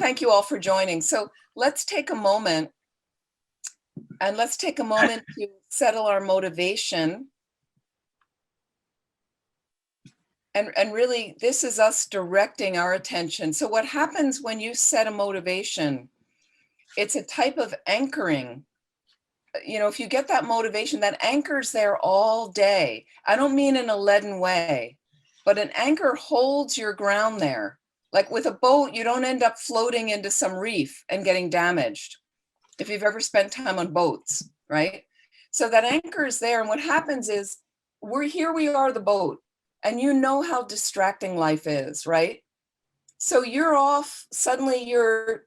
thank you all for joining. So let's take a moment to settle our motivation. And really, this is us directing our attention. So what happens when you set a motivation? It's a type of anchoring. If you get that motivation, that anchors there all day. I don't mean in a leaden way, but an anchor holds your ground there. Like with a boat, you don't end up floating into some reef and getting damaged. If you've ever spent time on boats, right? So that anchor is there. And what happens is we are the boat, and you know how distracting life is, right? So you're off, suddenly you're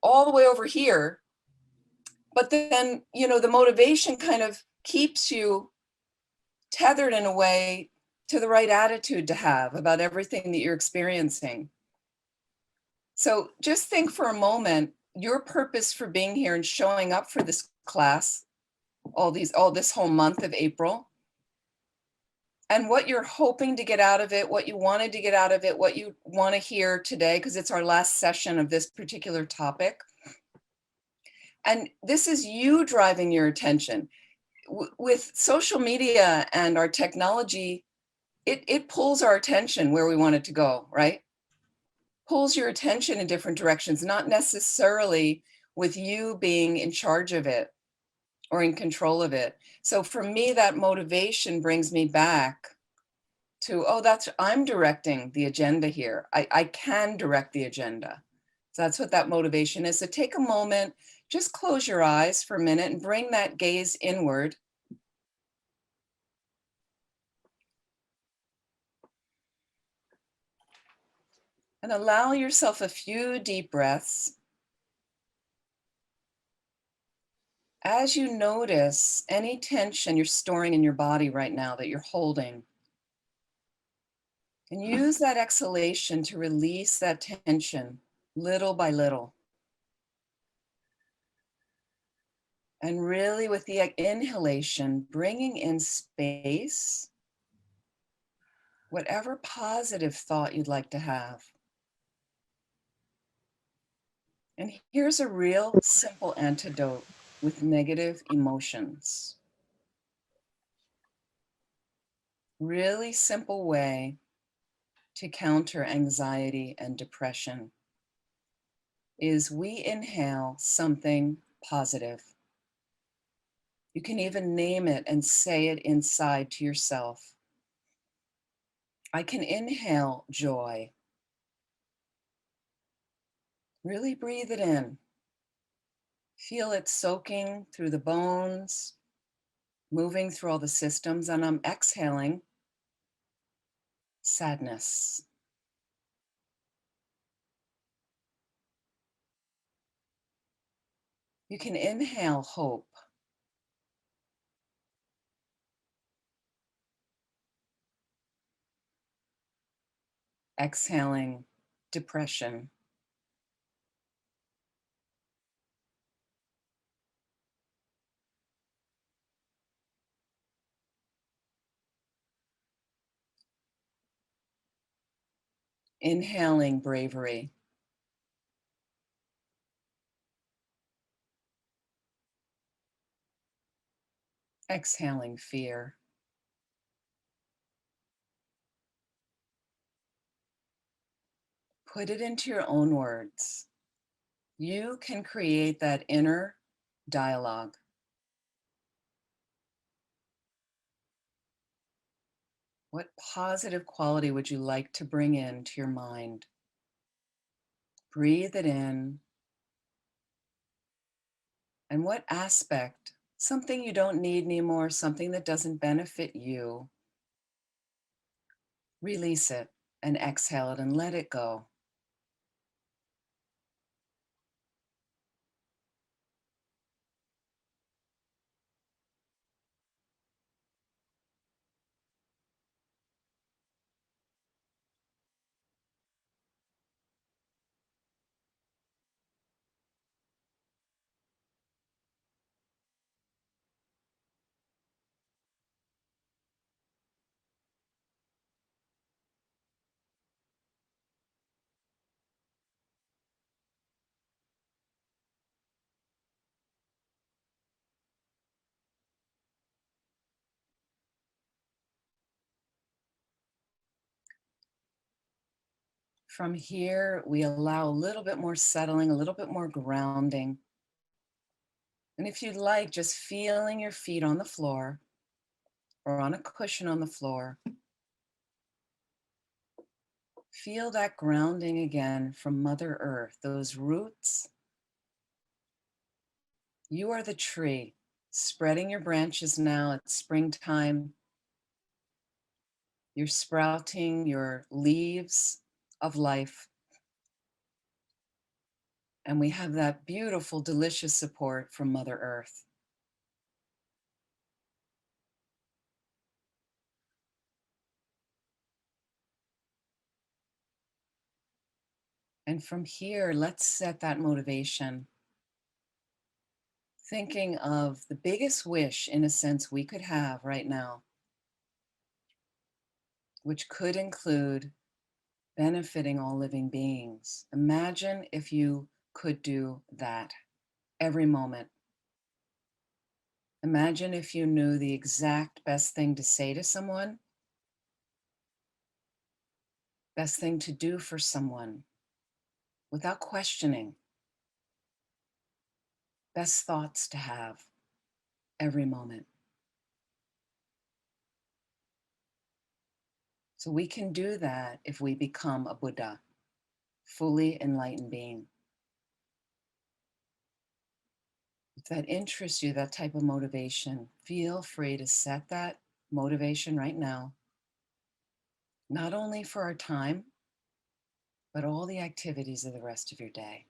all the way over here, but then, the motivation kind of keeps you tethered in a way to the right attitude to have about everything that you're experiencing. So just think for a moment, your purpose for being here and showing up for this class, all this whole month of April, and what you're hoping to get out of it, what you wanted to get out of it, what you want to hear today, because it's our last session of this particular topic. And this is you driving your attention. With social media and our technology, it pulls our attention where we want it to go, right? Pulls your attention in different directions, not necessarily with you being in charge of it or in control of it. So for me, that motivation brings me back to, I'm directing the agenda here. I can direct the agenda. So that's what that motivation is. So take a moment, just close your eyes for a minute and bring that gaze inward. And allow yourself a few deep breaths. As you notice any tension you're storing in your body right now that you're holding, and use that exhalation to release that tension little by little. And really with the inhalation, bringing in space, whatever positive thought you'd like to have. And here's a real simple antidote with negative emotions. Really simple way to counter anxiety and depression is we inhale something positive. You can even name it and say it inside to yourself. I can inhale joy. Really breathe it in. Feel it soaking through the bones, moving through all the systems, and I'm exhaling sadness. You can inhale hope. Exhaling depression. Inhaling bravery. Exhaling fear. Put it into your own words. You can create that inner dialogue. What positive quality would you like to bring into your mind? Breathe it in. And what aspect, something you don't need anymore, something that doesn't benefit you, release it and exhale it and let it go. From here, we allow a little bit more settling, a little bit more grounding. And if you'd like, just feeling your feet on the floor or on a cushion on the floor. Feel that grounding again from Mother Earth, those roots. You are the tree, spreading your branches now. It's springtime. You're sprouting your leaves of life. And we have that beautiful, delicious support from Mother Earth. And from here, let's set that motivation. Thinking of the biggest wish, in a sense, we could have right now, which could include benefiting all living beings. Imagine if you could do that every moment. Imagine if you knew the exact best thing to say to someone, best thing to do for someone, without questioning, best thoughts to have every moment. So we can do that if we become a Buddha, fully enlightened being. If that interests you, that type of motivation, feel free to set that motivation right now, not only for our time, but all the activities of the rest of your day.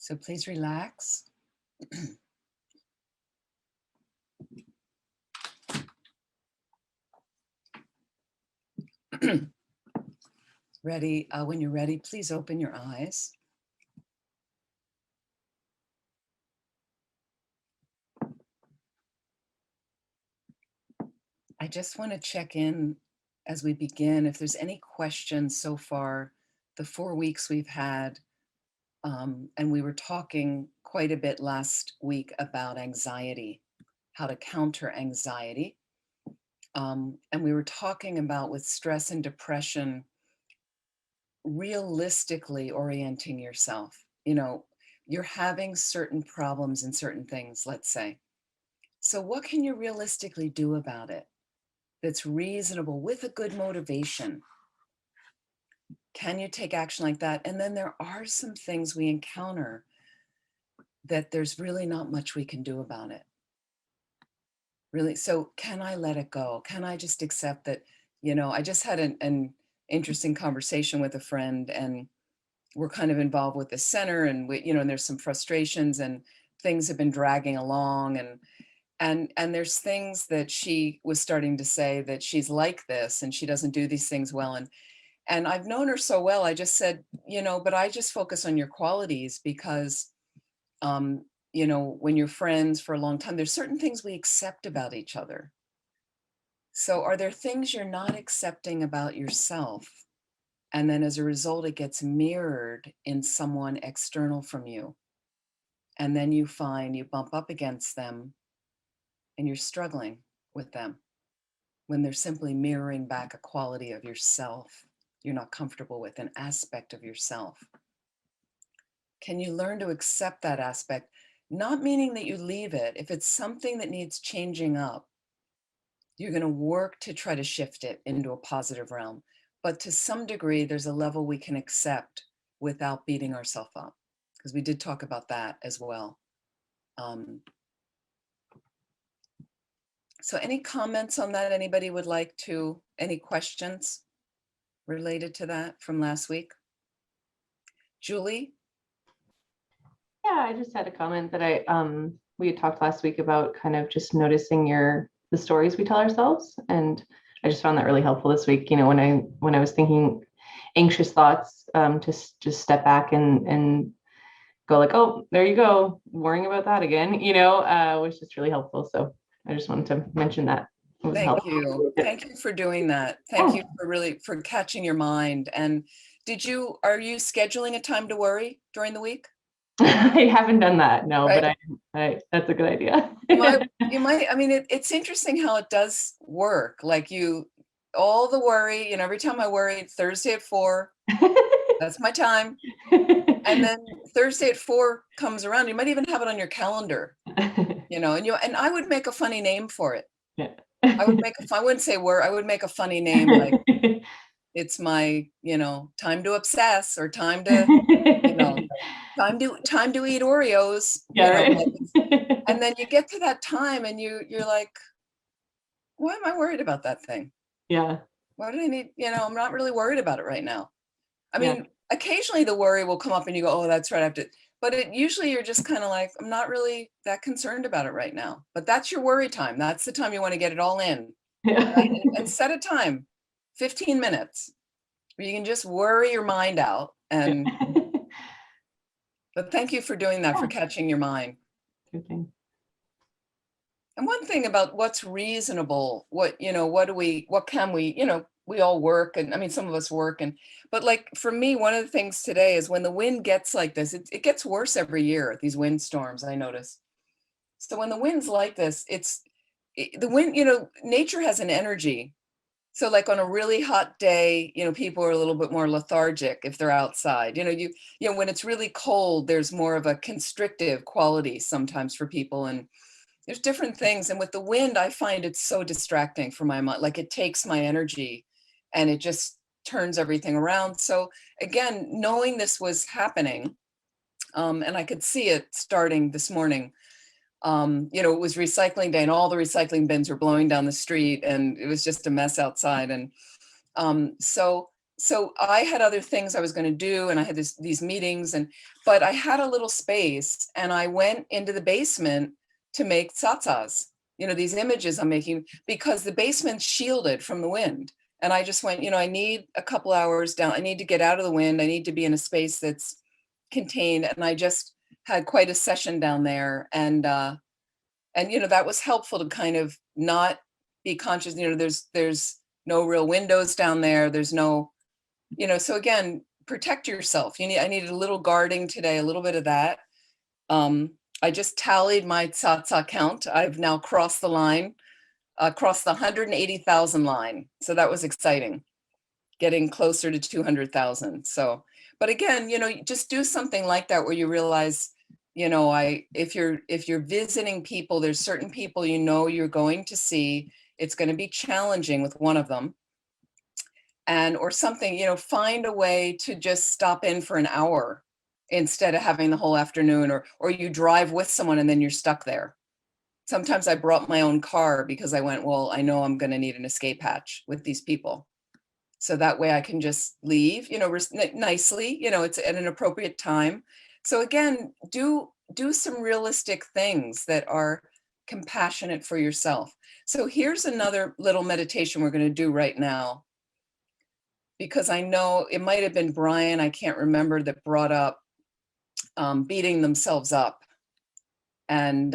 So please relax. Ready, when you're ready, please open your eyes. I just want to check in as we begin, if there's any questions so far, the 4 weeks we've had, and we were talking quite a bit last week about anxiety, how to counter anxiety. And we were talking about with stress and depression, realistically orienting yourself. You know, you're having certain problems and certain things, let's say. So what can you realistically do about it that's reasonable with a good motivation? Can you take action like that? And then there are some things we encounter that there's really not much we can do about it. Really, so can I let it go? Can I just accept that, you know, I just had an interesting conversation with a friend, and we're kind of involved with the center, and we, you know, and there's some frustrations and things have been dragging along, and there's things that she was starting to say that she's like this and she doesn't do these things well. And I've known her so well, I just said, you know, but I just focus on your qualities because um, you know, when you're friends for a long time, there's certain things we accept about each other. So are there things you're not accepting about yourself? And then as a result, it gets mirrored in someone external from you. And then you find you bump up against them and you're struggling with them when they're simply mirroring back a quality of yourself you're not comfortable with, an aspect of yourself. Can you learn to accept that aspect? Not meaning that you leave it. If it's something that needs changing up, you're going to work to try to shift it into a positive realm. But to some degree, there's a level we can accept without beating ourselves up, because we did talk about that as well. So any comments on that? Anybody would like to, any questions related to that from last week? Julie? Yeah, I just had a comment that we had talked last week about kind of just noticing the stories we tell ourselves. And I just found that really helpful this week. When I was thinking anxious thoughts, to just step back and go like, oh, there you go, worrying about that again, was just really helpful. So I just wanted to mention that. It was Thank helpful. you. Thank you for doing that. Thank Yeah. you for catching your mind. And are you scheduling a time to worry during the week? I haven't done that, no, Right. but that's a good idea. I mean, it's interesting how it does work. Like all the worry, every time I worry, Thursday at 4, that's my time. And then Thursday at 4 comes around, you might even have it on your calendar, and I would make a funny name for it. Yeah. I wouldn't say I would make a funny name like it's my, time to obsess or time to, time to eat Oreos, Yeah, right. and then you get to that time and you're like, why am I worried about that thing? Yeah. Why do I need, I'm not really worried about it right now. I Yeah. mean, occasionally the worry will come up and you go, oh, that's right. I have to, but usually you're just kind of like, I'm not really that concerned about it right now, but that's your worry time. That's the time you want to get it all in, right? And set a time, 15 minutes, where you can just worry your mind out. But thank you for doing that, for catching your mind. Good thing. And one thing about what's reasonable, what can we, we all work, and I mean, some of us work, but like for me, one of the things today is when the wind gets like this, it gets worse every year, these windstorms, I notice. So when the wind's like this, the wind, nature has an energy. So like on a really hot day, people are a little bit more lethargic if they're outside. When it's really cold, there's more of a constrictive quality sometimes for people, and there's different things. And with the wind, I find it's so distracting for my mind. Like it takes my energy and it just turns everything around. So again, knowing this was happening, and I could see it starting this morning. It was recycling day and all the recycling bins were blowing down the street and it was just a mess outside. And so I had other things I was going to do, and I had these meetings, but I had a little space, and I went into the basement to make tsatsas, these images I'm making, because the basement's shielded from the wind. And I just went, I need a couple hours down. I need to get out of the wind. I need to be in a space that's contained. And I just had quite a session down there. And that was helpful to kind of not be conscious. There's no real windows down there. There's no, so again, protect yourself. I needed a little guarding today, a little bit of that. I just tallied my tsatsa count. I've now crossed the line, crossed the 180,000 line. So that was exciting, getting closer to 200,000. So, but again, just do something like that where you realize, if you're visiting people, there's certain people you're going to see. It's going to be challenging with one of them. Or something, find a way to just stop in for an hour instead of having the whole afternoon, or you drive with someone and then you're stuck there. Sometimes I brought my own car because I went, well, I know I'm going to need an escape hatch with these people. So that way I can just leave, nicely, it's at an appropriate time. So again, do some realistic things that are compassionate for yourself. So here's another little meditation we're going to do right now, because I know it might have been Brian, I can't remember, that brought up beating themselves up. And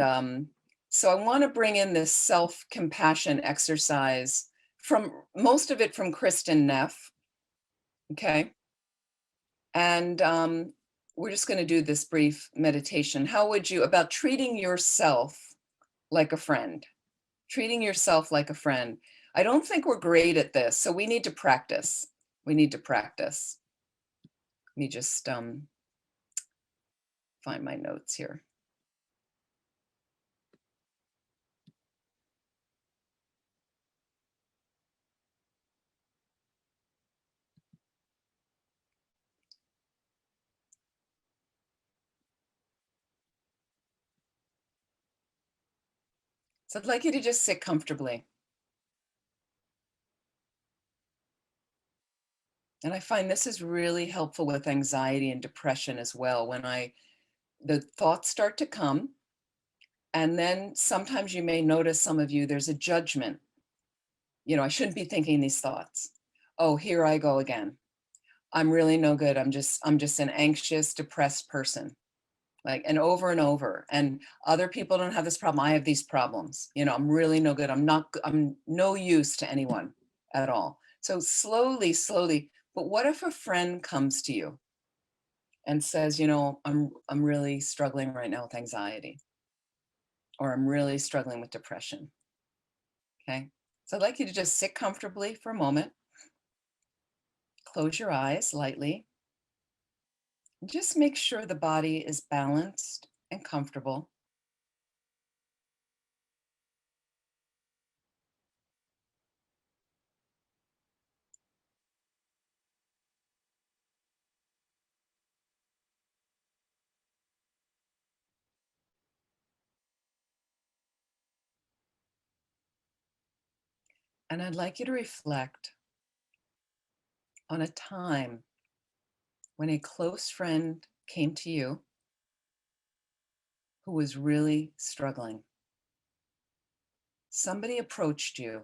so I want to bring in this self-compassion exercise, from most of it from Kristin Neff. Okay. And we're just going to do this brief meditation. How would you, about treating yourself like a friend? Treating yourself like a friend. I don't think we're great at this, so we need to practice. We need to practice. Let me just find my notes here. So I'd like you to just sit comfortably. And I find this is really helpful with anxiety and depression as well. When the thoughts start to come, and then sometimes you may notice, some of you, there's a judgment. I shouldn't be thinking these thoughts. Oh, here I go again. I'm really no good. I'm just an anxious, depressed person. Like, and over. And other people don't have this problem. I have these problems. I'm really no good. I'm no use to anyone at all. So slowly, but what if a friend comes to you and says, I'm really struggling right now with anxiety, or I'm really struggling with depression. Okay. So I'd like you to just sit comfortably for a moment, close your eyes lightly, and just make sure the body is balanced and comfortable. And I'd like you to reflect on a time when a close friend came to you who was really struggling. Somebody approached you.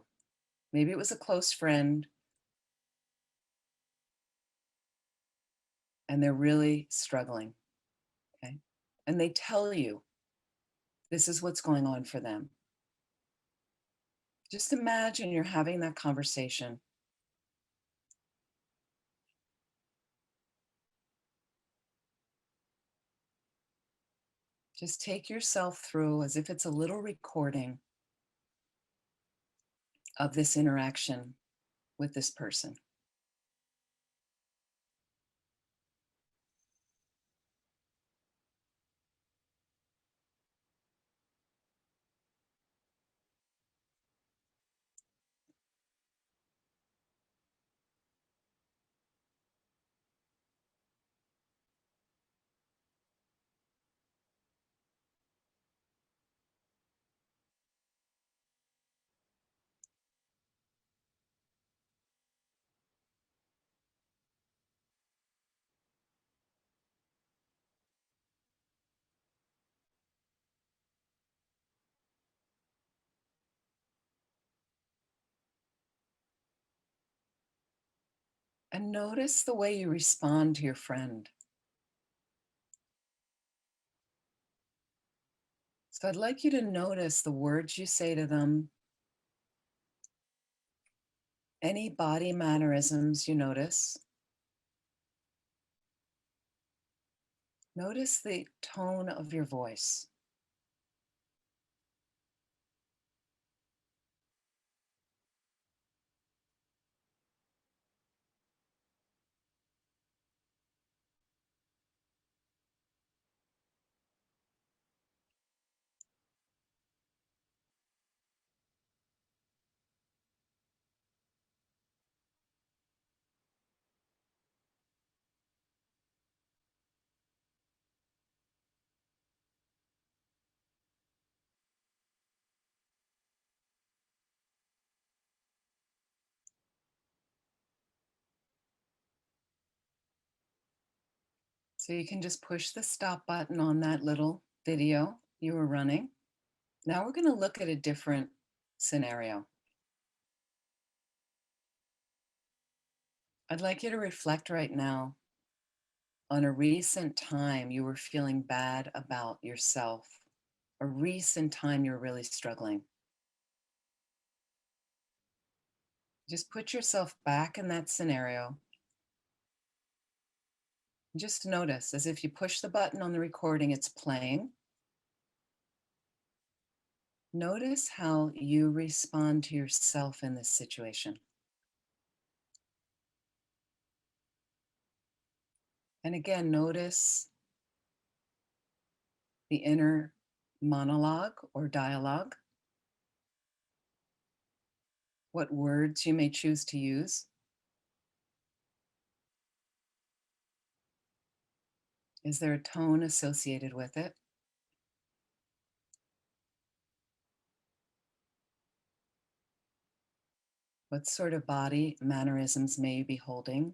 Maybe it was a close friend, and they're really struggling. Okay. And they tell you this is what's going on for them. Just imagine you're having that conversation. Just take yourself through as if it's a little recording of this interaction with this person. And notice the way you respond to your friend. So I'd like you to notice the words you say to them, any body mannerisms you notice. Notice the tone of your voice. So you can just push the stop button on that little video you were running. Now we're going to look at a different scenario. I'd like you to reflect right now on a recent time you were feeling bad about yourself, a recent time you're really struggling. Just put yourself back in that scenario. Just notice, as if you push the button on the recording, it's playing. Notice how you respond to yourself in this situation. And again, notice the inner monologue or dialogue, what words you may choose to use. Is there a tone associated with it? What sort of body mannerisms may you be holding?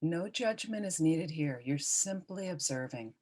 No judgment is needed here. You're simply observing.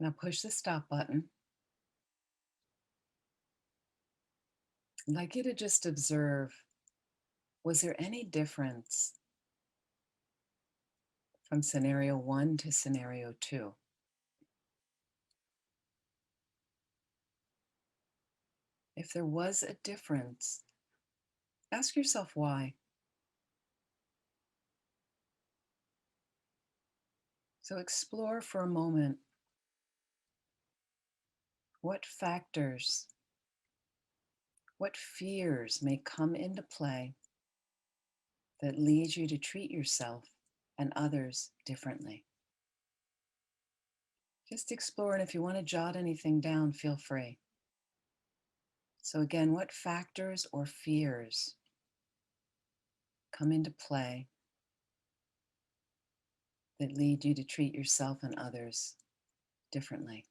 Now push the stop button. I'd like you to just observe, was there any difference from scenario 1 to scenario 2? If there was a difference, ask yourself why. So explore for a moment what factors, what fears may come into play that lead you to treat yourself and others differently. Just explore, and if you want to jot anything down, feel free. So again, what factors or fears come into play that lead you to treat yourself and others differently?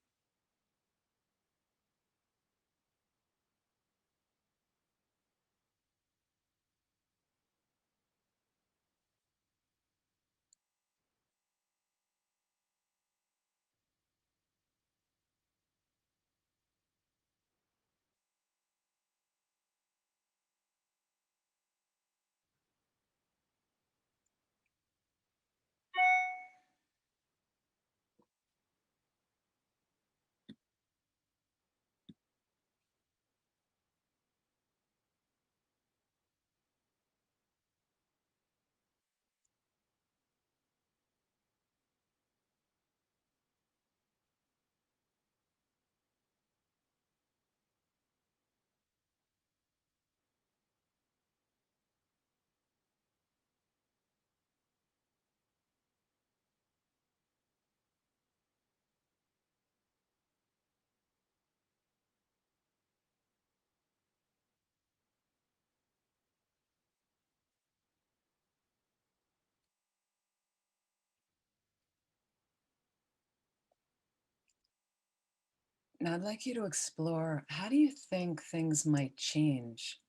Now, I'd like you to explore, how do you think things might change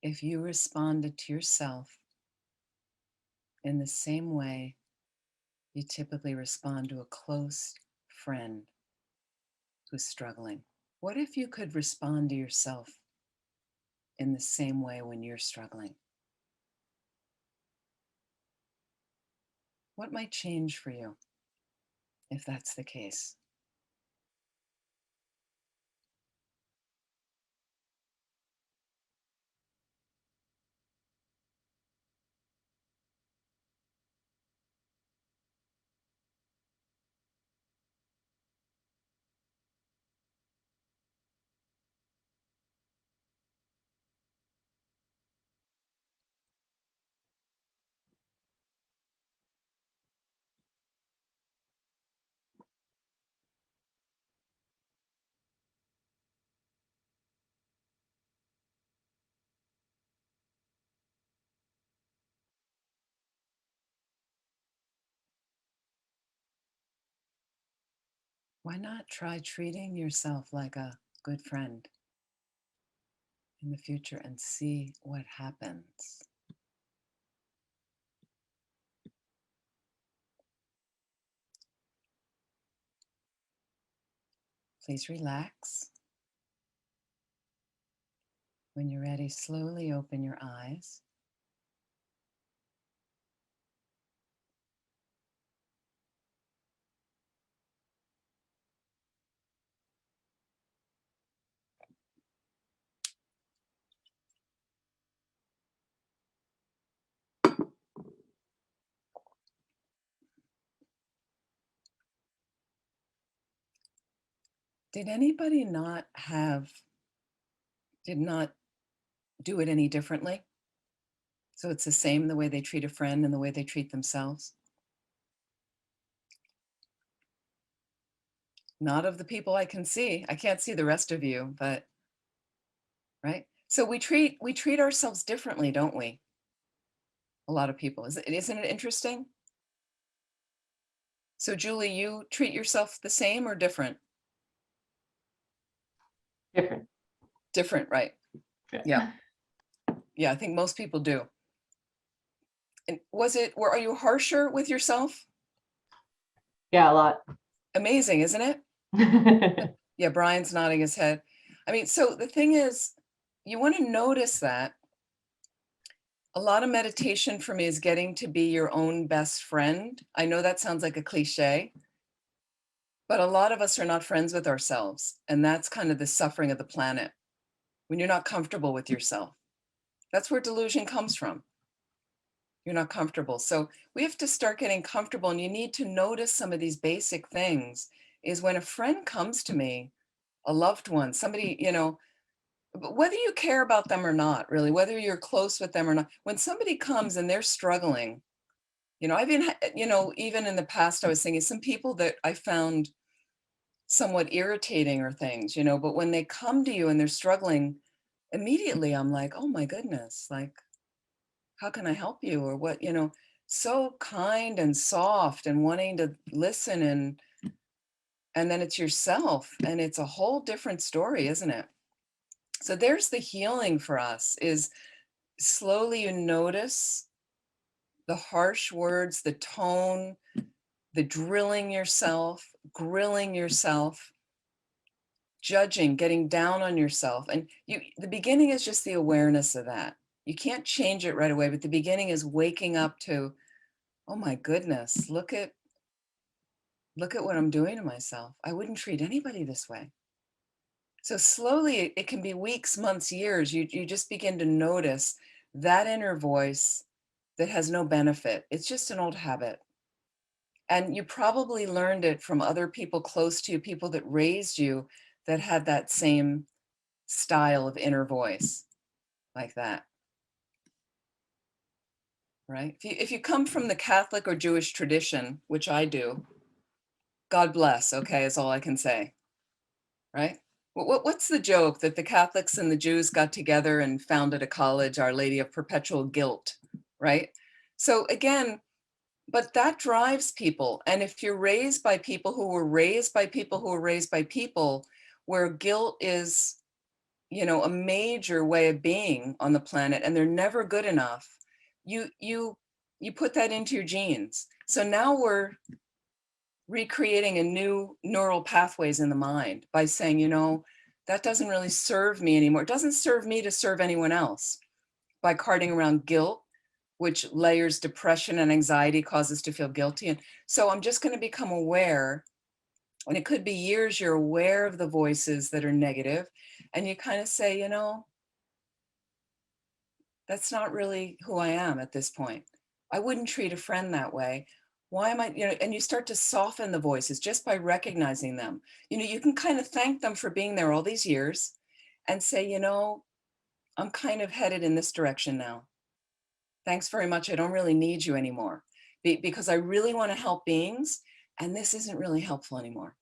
if you responded to yourself in the same way you typically respond to a close friend who's struggling? What if you could respond to yourself in the same way when you're struggling? What might change for you if that's the case? Why not try treating yourself like a good friend in the future and see what happens? Please relax. When you're ready, slowly open your eyes. Did anybody did not do it any differently? So it's the same the way they treat a friend and the way they treat themselves? Not of the people I can see. I can't see the rest of you, but right? So we treat ourselves differently, don't we? A lot of people. Isn't it interesting? So Julie, you treat yourself the same or different? Different. Different, right? Yeah. Yeah, I think most people do. And are you harsher with yourself? Yeah, a lot. Amazing, isn't it? Yeah, Brian's nodding his head. I mean, so the thing is, you want to notice that a lot of meditation for me is getting to be your own best friend. I know that sounds like a cliche, but a lot of us are not friends with ourselves. And that's kind of the suffering of the planet when you're not comfortable with yourself. That's where delusion comes from. You're not comfortable. So we have to start getting comfortable, and you need to notice some of these basic things. Is when a friend comes to me, a loved one, somebody, whether you care about them or not, really, whether you're close with them or not, when somebody comes and they're struggling, I've been, even in the past, I was thinking some people that I found somewhat irritating or things, but when they come to you and they're struggling, immediately I'm like, oh my goodness, like, how can I help you? Or what, so kind and soft and wanting to listen, and then it's yourself, and it's a whole different story, isn't it? So there's the healing for us, is slowly you notice the harsh words, the tone, the grilling yourself, judging, getting down on yourself. And the beginning is just the awareness of that. You can't change it right away, but the beginning is waking up to, oh my goodness, look at what I'm doing to myself. I wouldn't treat anybody this way. So slowly, it can be weeks, months, years. You just begin to notice that inner voice that has no benefit. It's just an old habit. And you probably learned it from other people close to you, people that raised you, that had that same style of inner voice like that, right? If you come from the Catholic or Jewish tradition, which I do, God bless, okay, is all I can say, right? What's the joke that the Catholics and the Jews got together and founded a college, Our Lady of Perpetual Guilt, right? So again, but that drives people. And if you're raised by people who were raised by people who were raised by people, where guilt is, a major way of being on the planet, and they're never good enough, you put that into your genes. So now we're recreating a new neural pathways in the mind by saying, that doesn't really serve me anymore. It doesn't serve me to serve anyone else, by carting around guilt, which layers depression and anxiety, causes to feel guilty. And so I'm just going to become aware, and it could be years you're aware of the voices that are negative, and you kind of say, that's not really who I am at this point. I wouldn't treat a friend that way. Why am I, and you start to soften the voices just by recognizing them. You can kind of thank them for being there all these years and say, I'm kind of headed in this direction now. Thanks very much. I don't really need you anymore, because I really want to help beings, and this isn't really helpful anymore.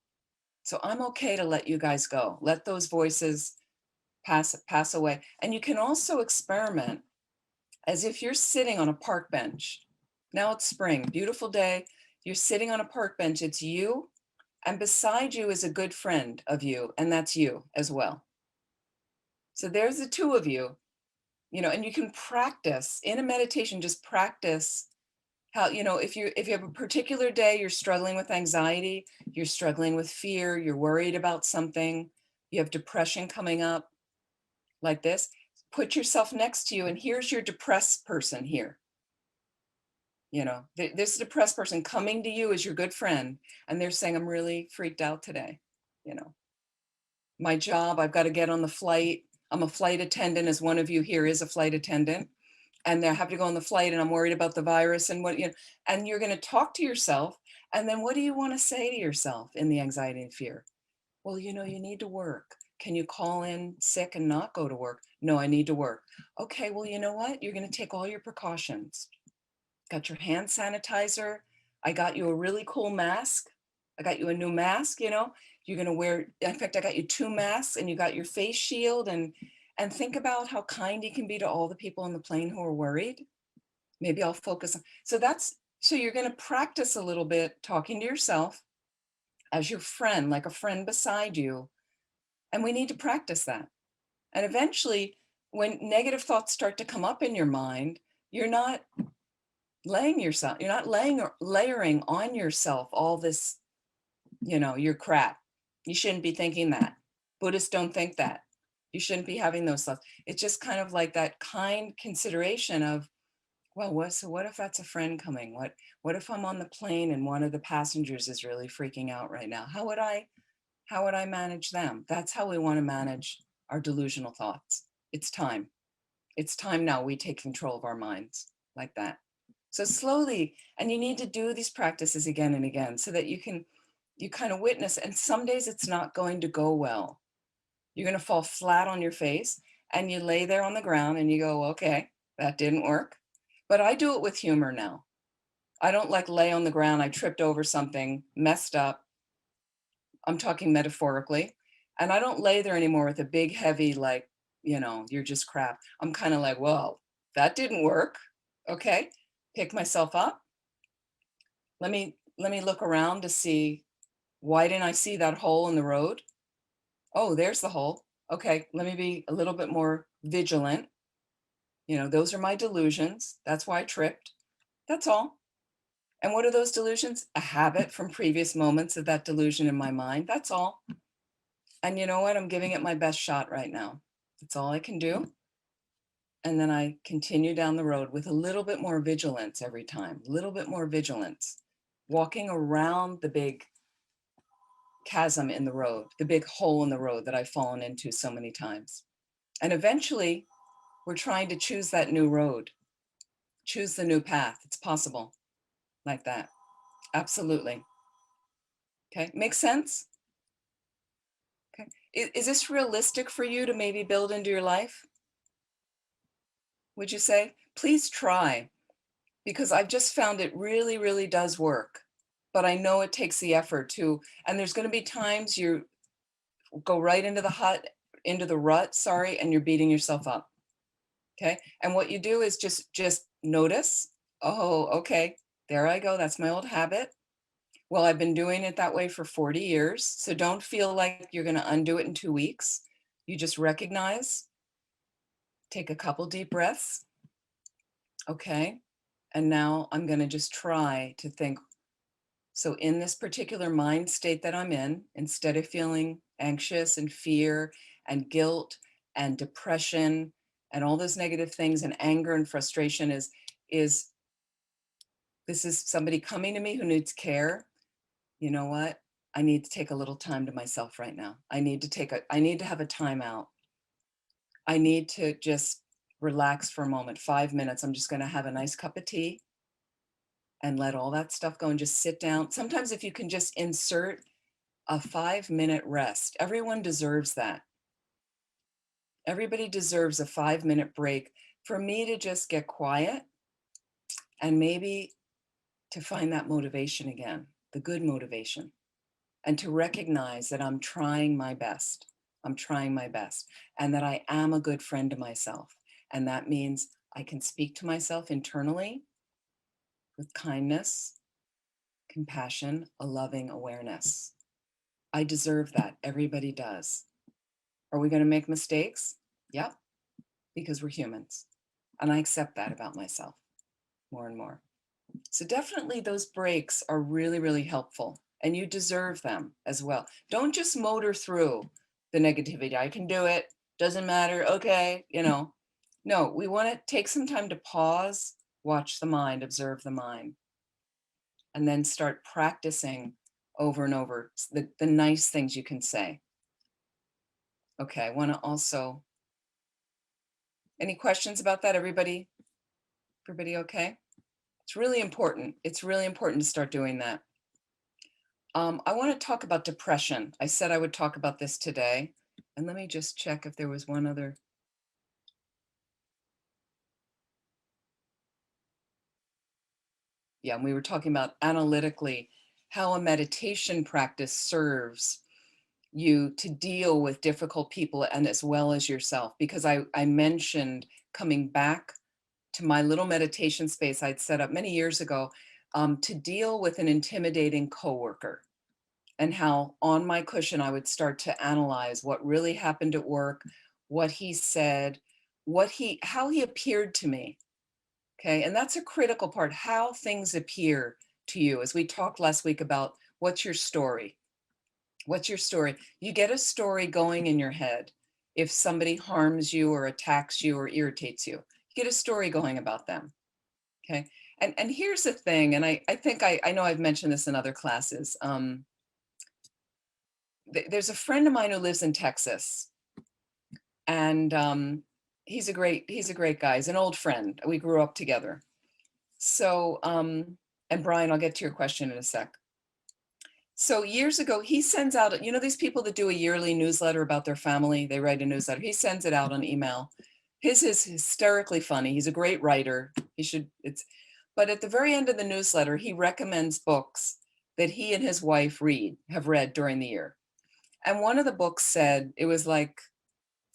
So I'm okay to let you guys go. Let those voices pass away. And you can also experiment as if you're sitting on a park bench. Now it's spring, beautiful day. You're sitting on a park bench. It's you, and beside you is a good friend of you, and that's you as well. So there's the two of you, and you can practice in a meditation, just practice how, if you have a particular day, you're struggling with anxiety, you're struggling with fear, you're worried about something, you have depression coming up like this, put yourself next to you, and here's your depressed person here. This depressed person coming to you as your good friend, and they're saying, I'm really freaked out today. My job, I've got to get on the flight. I'm a flight attendant, as one of you here is a flight attendant, and I have to go on the flight, and I'm worried about the virus, and and you're going to talk to yourself. And then what do you want to say to yourself in the anxiety and fear? Well, you know, you need to work. Can you call in sick and not go to work? No, I need to work. Okay, well, you know what? You're going to take all your precautions. Got your hand sanitizer. I got you a really cool mask. I got you a new mask, you know. You're going to wear, in fact, I got you two masks and you got your face shield, and think about how kind you can be to all the people on the plane who are worried. Maybe I'll focus on. So you're going to practice a little bit talking to yourself as your friend, like a friend beside you. And we need to practice that. And eventually, when negative thoughts start to come up in your mind, you're not you're not laying or layering on yourself all this, you know, your crap. You shouldn't be thinking that. Buddhists don't think that. You shouldn't be having those thoughts. It's just kind of like that kind consideration of, well, what if that's a friend coming? What if I'm on the plane and one of the passengers is really freaking out right now? How would I manage them? That's how we want to manage our delusional thoughts. It's time. It's time now we take control of our minds like that. So slowly, and you need to do these practices again and again so that you kind of witness. And some days it's not going to go well. You're going to fall flat on your face and you lay there on the ground and you go, okay, that didn't work. But I do it with humor now. I don't like lay on the ground. I tripped over something, messed up. I'm talking metaphorically. And I don't lay there anymore with a big, heavy, like, you know, you're just crap. I'm kind of like, well, that didn't work. Okay. Pick myself up. Let me look around to see, why didn't I see that hole in the road? Oh, there's the hole. Okay. Let me be a little bit more vigilant. You know, those are my delusions. That's why I tripped. That's all. And what are those delusions? A habit from previous moments of that delusion in my mind. That's all. And you know what? I'm giving it my best shot right now. That's all I can do. And then I continue down the road with a little bit more vigilance every time, a little bit more vigilance, walking around the big chasm in the road, the big hole in the road that I've fallen into so many times. And eventually, we're trying to choose that new road, choose the new path. It's possible like that. Absolutely. Okay. Makes sense? Okay. Is this realistic for you to maybe build into your life? Would you say? Please try, because I've just found it really, really does work. But I know it takes the effort to, and there's going to be times you go right into the rut, sorry, and you're beating yourself up. Okay. And what you do is just notice, oh, okay, there I go. That's my old habit. Well, I've been doing it that way for 40 years. So don't feel like you're going to undo it in 2 weeks. You just recognize, take a couple deep breaths. Okay. And now I'm going to just try to think. So, in this particular mind state that I'm in, instead of feeling anxious and fear and guilt and depression and all those negative things and anger and frustration, is this is somebody coming to me who needs care. You know what? I need to take a little time to myself right now. I need to have a timeout. I need to just relax for a moment, 5 minutes. I'm just going to have a nice cup of tea and let all that stuff go and just sit down. Sometimes, if you can just insert a 5 minute rest, everyone deserves that. Everybody deserves a 5 minute break for me to just get quiet and maybe to find that motivation again, the good motivation, and to recognize that I'm trying my best. I'm trying my best, and that I am a good friend to myself. And that means I can speak to myself internally with kindness, compassion, a loving awareness. I deserve that. Everybody does. Are we going to make mistakes? Yep, because we're humans. And I accept that about myself more and more. So definitely those breaks are really, really helpful. And you deserve them as well. Don't just motor through the negativity. I can do it. Doesn't matter. Okay. You know, no, we want to take some time to pause, watch the mind, observe the mind, and then start practicing over and over the nice things you can say. Okay. I want to also, any questions about that? Everybody okay? It's really important. It's really important to start doing that. I want to talk about depression. I said I would talk about this today. And let me just check if there was one other. Yeah, and we were talking about analytically how a meditation practice serves you to deal with difficult people and as well as yourself. Because I mentioned coming back to my little meditation space I'd set up many years ago to deal with an intimidating coworker, and how on my cushion I would start to analyze what really happened at work, what he said, how he appeared to me. Okay. And that's a critical part, how things appear to you. As we talked last week about what's your story? What's your story? You get a story going in your head. If somebody harms you or attacks you or irritates you, you get a story going about them. Okay. And here's the thing, and I think I know I've mentioned this in other classes. There's a friend of mine who lives in Texas, and he's a great guy. He's an old friend. We grew up together. So, and Brian, I'll get to your question in a sec. So years ago, he sends out, you know, these people that do a yearly newsletter about their family, they write a newsletter. He sends it out on email. His is hysterically funny. He's a great writer. But at the very end of the newsletter, he recommends books that he and his wife have read during the year. And one of the books said, it was like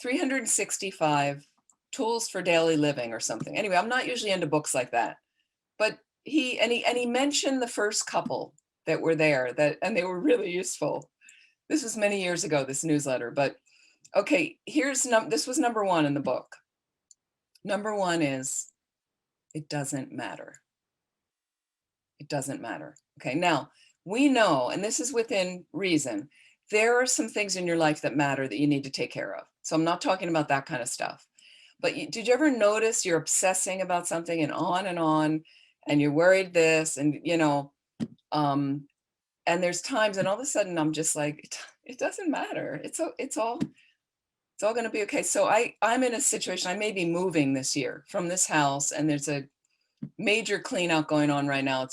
365 tools for daily living or something. Anyway, I'm not usually into books like that, but he mentioned the first couple that were there, and they were really useful. This was many years ago, this newsletter, but okay, this was number one in the book. Number one is, it doesn't matter. It doesn't matter. Okay, now we know, and this is within reason, there are some things in your life that matter that you need to take care of. So I'm not talking about that kind of stuff. But did you ever notice you're obsessing about something and you're worried this, and and there's times, and all of a sudden I'm just like, it doesn't matter. It's all going to be okay. So I'm in a situation, I may be moving this year from this house, and there's a major clean out going on right now.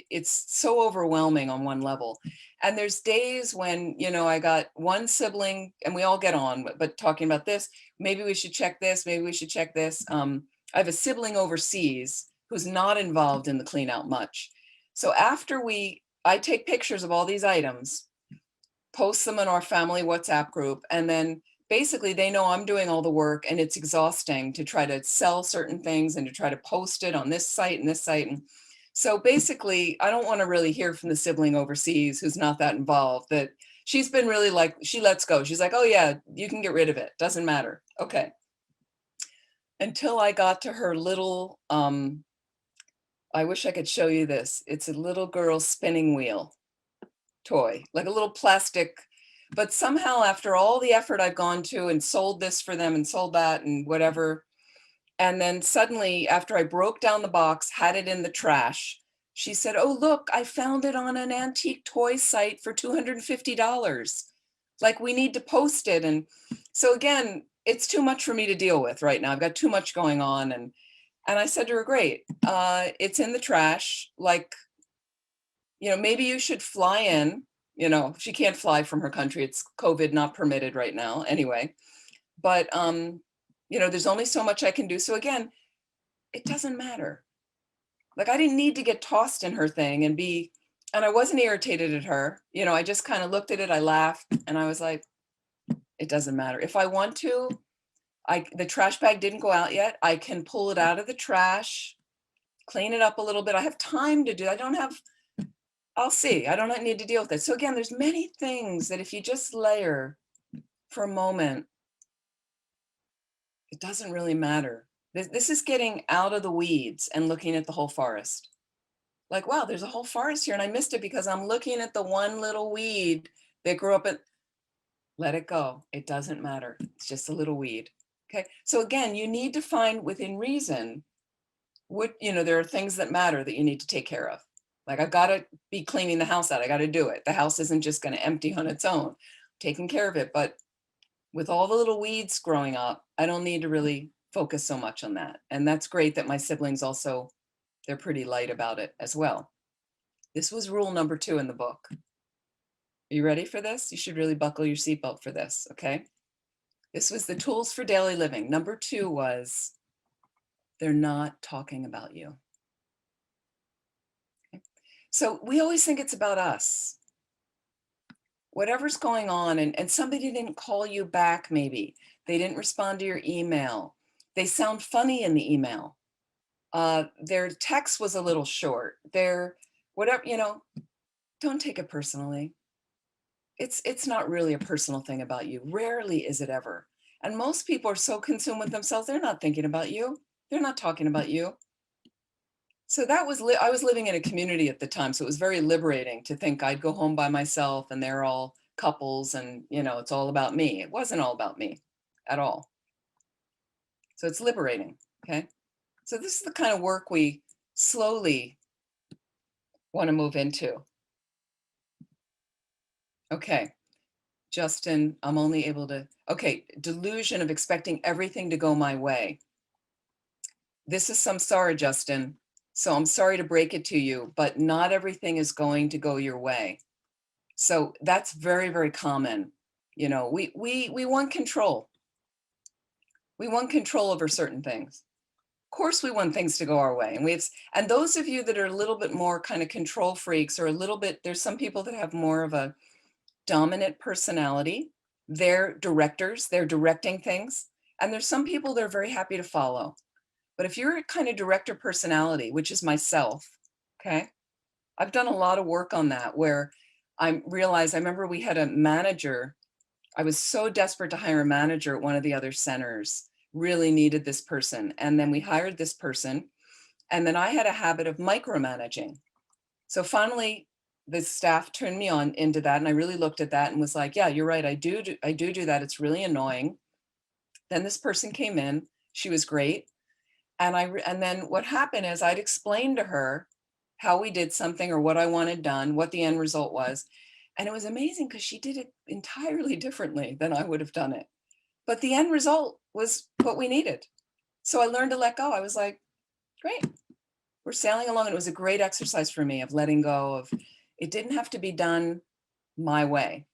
It's so overwhelming on one level. And there's days when, I got one sibling and we all get on, but talking about this, maybe we should check this, maybe we should check this. I have a sibling overseas who's not involved in the clean out much. So after I take pictures of all these items, post them in our family WhatsApp group, and then basically they know I'm doing all the work, and it's exhausting to try to sell certain things and to try to post it on this site and this site. And so basically, I don't want to really hear from the sibling overseas who's not that involved, that she's been really like, she lets go. She's like, oh yeah, you can get rid of it. Doesn't matter. Okay. Until I got to her little, I wish I could show you this. It's a little girl spinning wheel toy, like a little plastic, but somehow after all the effort I've gone to and sold this for them and sold that and whatever, and then suddenly after I broke down the box, had it in the trash, she said, oh, look, I found it on an antique toy site for $250. Like, we need to post it. And so again, it's too much for me to deal with right now. I've got too much going on. And I said to her, great, it's in the trash. Like, maybe you should fly in. She can't fly from her country. It's COVID not permitted right now anyway. But, there's only so much I can do. So again, it doesn't matter. Like, I didn't need to get tossed in her thing and I wasn't irritated at her. I just kind of looked at it. I laughed and I was like, it doesn't matter. If I want to, the trash bag didn't go out yet. I can pull it out of the trash, clean it up a little bit. I have time to do. I'll see. I don't need to deal with it. So again, there's many things that if you just layer for a moment, it doesn't really matter. This is getting out of the weeds and looking at the whole forest. Like, wow, there's a whole forest here and I missed it because I'm looking at the one little weed that grew up let it go. It doesn't matter. It's just a little weed. Okay. So again, you need to find within reason there are things that matter that you need to take care of. Like, I've got to be cleaning the house out. I got to do it. The house isn't just going to empty on its own, taking care of it. But with all the little weeds growing up, I don't need to really focus so much on that. And that's great that my siblings also, they're pretty light about it as well. This was rule number 2 in the book. Are you ready for this? You should really buckle your seatbelt for this, okay? This was the tools for daily living. Number 2 was, they're not talking about you. Okay? So we always think it's about us. Whatever's going on, and somebody didn't call you back, maybe. They didn't respond to your email. They sound funny in the email. Their text was a little short. Their whatever, don't take it personally. It's not really a personal thing about you. Rarely is it ever. And most people are so consumed with themselves, they're not thinking about you. They're not talking about you. So that was, I was living in a community at the time, so it was very liberating to think I'd go home by myself and they're all couples and, it's all about me. It wasn't all about me at all. So it's liberating, okay? So this is the kind of work we slowly want to move into. Okay, Justin, I'm only able to, okay, delusion of expecting everything to go my way. I'm sorry, Justin. So I'm sorry to break it to you, but not everything is going to go your way. So that's very, very common. We want control. We want control over certain things. Of course, we want things to go our way. And those of you that are a little bit more kind of control freaks, or there's some people that have more of a dominant personality. They're directors, they're directing things. And there's some people that are very happy to follow. But if you're a kind of director personality, which is myself, okay, I've done a lot of work on that, where I remember we had a manager. I was so desperate to hire a manager at one of the other centers, really needed this person. And then we hired this person. And then I had a habit of micromanaging. So finally, the staff turned me on into that. And I really looked at that and was like, yeah, you're right. I do that. It's really annoying. Then this person came in. She was great. And then what happened is I'd explain to her how we did something or what I wanted done, what the end result was. And it was amazing because she did it entirely differently than I would have done it. But the end result was what we needed. So I learned to let go. I was like, great, we're sailing along. And it was a great exercise for me of letting go of, it didn't have to be done my way.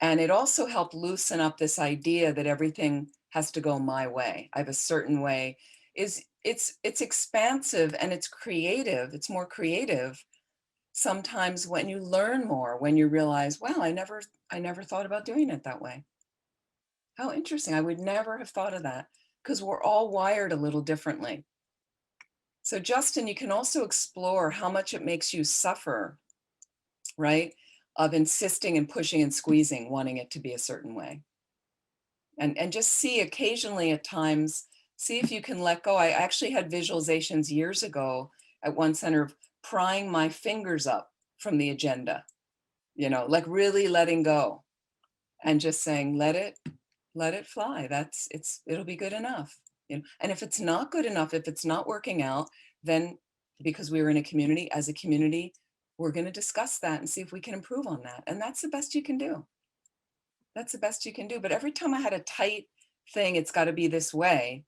And it also helped loosen up this idea that everything has to go my way. I have a certain way. It's expansive and it's creative. It's more creative sometimes when you learn more, when you realize, wow, I never thought about doing it that way. How interesting. I would never have thought of that, because we're all wired a little differently. So Justin, you can also explore how much it makes you suffer, right? Of insisting and pushing and squeezing, wanting it to be a certain way. And just see occasionally at times, see if you can let go. I actually had visualizations years ago at one center of prying my fingers up from the agenda, like really letting go and just saying, let it fly. It'll be good enough. And if it's not good enough, if it's not working out, then because we were in a community, as a community, we're going to discuss that and see if we can improve on that. And that's the best you can do. That's the best you can do. But every time I had a tight thing, it's got to be this way.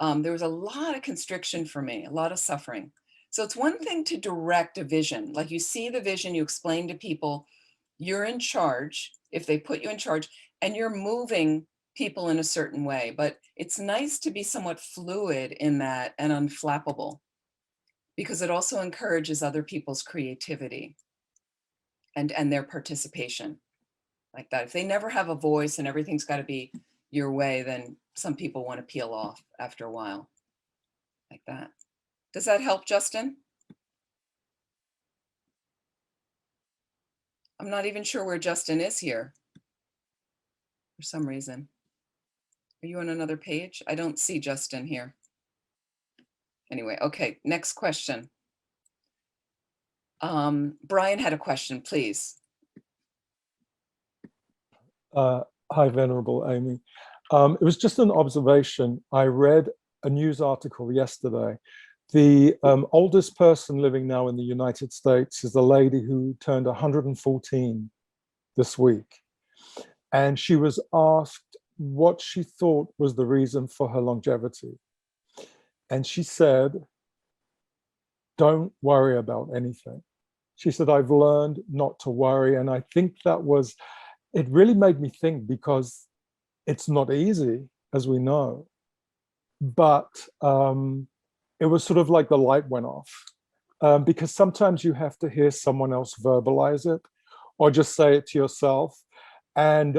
There was a lot of constriction for me, a lot of suffering. So it's one thing to direct a vision. Like you see the vision, you explain to people, you're in charge, if they put you in charge, and you're moving people in a certain way. But it's nice to be somewhat fluid in that and unflappable, because it also encourages other people's creativity and their participation like that. If they never have a voice and everything's got to be your way, then some people want to peel off after a while like that. Does that help, Justin? I'm not even sure where Justin is here for some reason. Are you on another page? I don't see Justin here. Anyway, okay, next question. Brian had a question, please. Hi, Venerable Amy. It was just an observation. I read a news article yesterday. The oldest person living now in the United States is a lady who turned 114 this week. And she was asked what she thought was the reason for her longevity. And she said, don't worry about anything. She said, I've learned not to worry. And I think it really made me think, because it's not easy, as we know, but it was sort of like the light went off, because sometimes you have to hear someone else verbalize it or just say it to yourself. And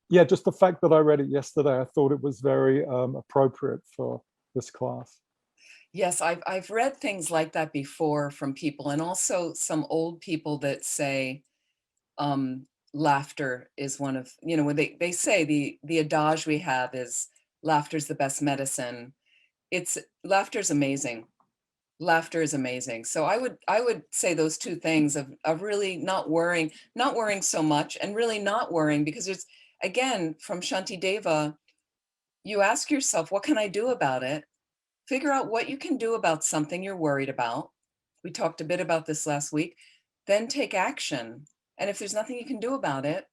yeah, just the fact that I read it yesterday, I thought it was very appropriate for this class. Yes, I've read things like that before from people, and also some old people that say laughter is one of, when they say the adage we have is laughter's the best medicine. Laughter's amazing. Laughter is amazing. So I would say those two things of really not worrying so much, and really not worrying, because there's, again, from Shantideva, you ask yourself, what can I do about it? Figure out what you can do about something you're worried about. We talked a bit about this last week. Then take action. And if there's nothing you can do about it,